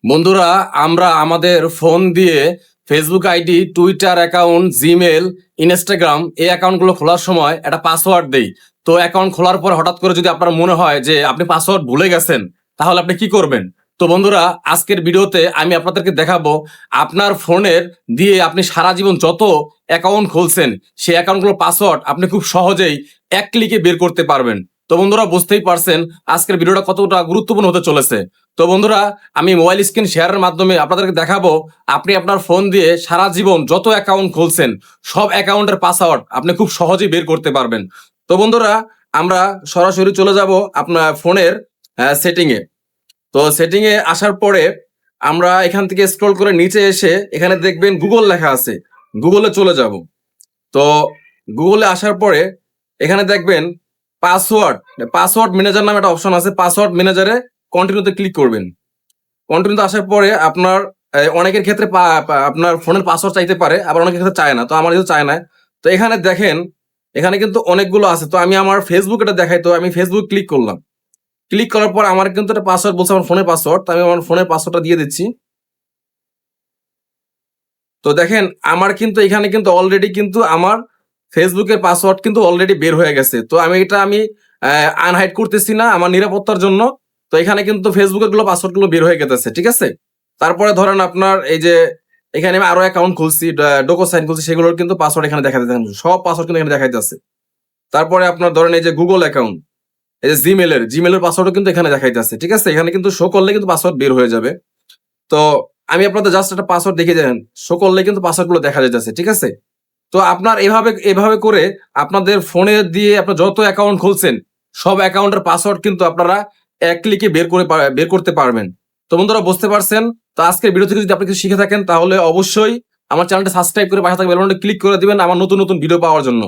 বন্ধুরা, আমরা আমাদের ফোন দিয়ে Facebook ID, Twitter account, Gmail, Instagram এই অ্যাকাউন্টগুলো খোলার সময় একটা পাসওয়ার্ড দেই। তো অ্যাকাউন্ট খোলার পর হঠাৎ করে যদি আপনার মনে হয় যে আপনি পাসওয়ার্ড ভুলে গেছেন, তাহলে আপনি কি করবেন? তো বন্ধুরা, আজকের ভিডিওতে আমি আপনাদেরকে দেখাবো আপনার ফোনের দিয়ে আপনি সারা জীবন যত অ্যাকাউন্ট খুলছেন সেই অ্যাকাউন্টগুলোর পাসওয়ার্ড আপনি খুব সহজেই এক ক্লিকে বের করতে পারবেন। তো বন্ধুরা, বুঝতেই পারছেন আজকের ভিডিওটা কতটা গুরুত্বপূর্ণ হতে চলেছে। তো বন্ধুরা, আমি মোবাইল স্ক্রিন শেয়ারের মাধ্যমে আপনাদেরকে দেখাবো আপনি আপনার ফোন দিয়ে সারা জীবন যত অ্যাকাউন্ট খুলছেন সব অ্যাকাউন্টের পাসওয়ার্ড আপনি খুব সহজেই বের করতে পারবেন। তো বন্ধুরা, আমরা সরাসরি চলে যাব আপনার ফোনের সেটিং এ। তো সেটিং এ আসার পরে আমরা এখান থেকে স্ক্রল করে নিচে এসে এখানে দেখবেন গুগল লেখা আছে, গুগলে চলে যাব। তো গুগলে আসার পরে এখানে দেখবেন পাসওয়ার্ড পাসওয়ার্ড ম্যানেজার নামে একটা অপশন আছে। পাসওয়ার্ড ম্যানেজারে কন্টিনিউতে ক্লিক করবেন। কন্টিনিউতে আসার পরে আপনার অনেকের ক্ষেত্রে আপনার ফোনের পাসওয়ার্ড চাইতে পারে, আবার অনেকের ক্ষেত্রে চায় না। তো আমার কিন্তু চায় না। তো এখানে দেখেন, এখানে কিন্তু অনেকগুলো আছে। তো আমি আমার ফেসবুক এটা দেখাই, তো আমি ফেসবুক ক্লিক করলাম। ক্লিক করার পর আমার কিন্তু একটা পাসওয়ার্ড বলছে, আমার ফোনের পাসওয়ার্ড। তো আমি আমার ফোনের পাসওয়ার্ডটা দিয়ে দিচ্ছি। তো দেখেন, আমার কিন্তু এখানে কিন্তু অলরেডি কিন্তু আমার ফেসবুকের পাসওয়ার্ড কিন্তু অলরেডি বের হয়ে গেছে। তো আমি আনহাইড করতেছি না আমার নিরাপত্তার জন্য। তো এখানে কিন্তু ফেসবুকের গুলো পাসওয়ার্ড গুলো বের হয়ে গেছে, ঠিক আছে। তারপরে ধরেন আপনার এই যে এখানে আমি আরো অ্যাকাউন্ট খুলছি, ডোকো সাইন খুলছি, সেগুলোর কিন্তু পাসওয়ার্ড এখানে দেখা যাচ্ছে, সব পাসওয়ার্ড কিন্তু এখানে দেখা যাচ্ছে। তারপরে আপনার ধরেন এই যে গুগল অ্যাকাউন্ট, এই যে জিমেলের পাসওয়ার্ডও কিন্তু এখানে দেখা যাচ্ছে, ঠিক আছে। এখানে কিন্তু শো করলে কিন্তু পাসওয়ার্ড বের হয়ে যাবে। তো আমি আপনাদের জাস্ট একটা পাসওয়ার্ড দেখিয়ে দেন, শো করলে কিন্তু পাসওয়ার্ড গুলো দেখা যাচ্ছে, ঠিক আছে। তো আপনার এভাবে এভাবে করে আপনাদের ফোনে দিয়ে আপনার যত অ্যাকাউন্ট খুলছেন সব অ্যাকাউন্টের পাসওয়ার্ড কিন্তু আপনারা এক ক্লিকে বের করতে পারবেন। তো বন্ধুরা, বুঝতে পারছেন। তো আজকের ভিডিও থেকে যদি আপনি কিছু শিখে থাকেন তাহলে অবশ্যই আমার চ্যানেলটা সাবস্ক্রাইব করে পাশে থাকা বেল বাটনটা ক্লিক করে দিবেন আমার নতুন নতুন ভিডিও পাওয়ার জন্য।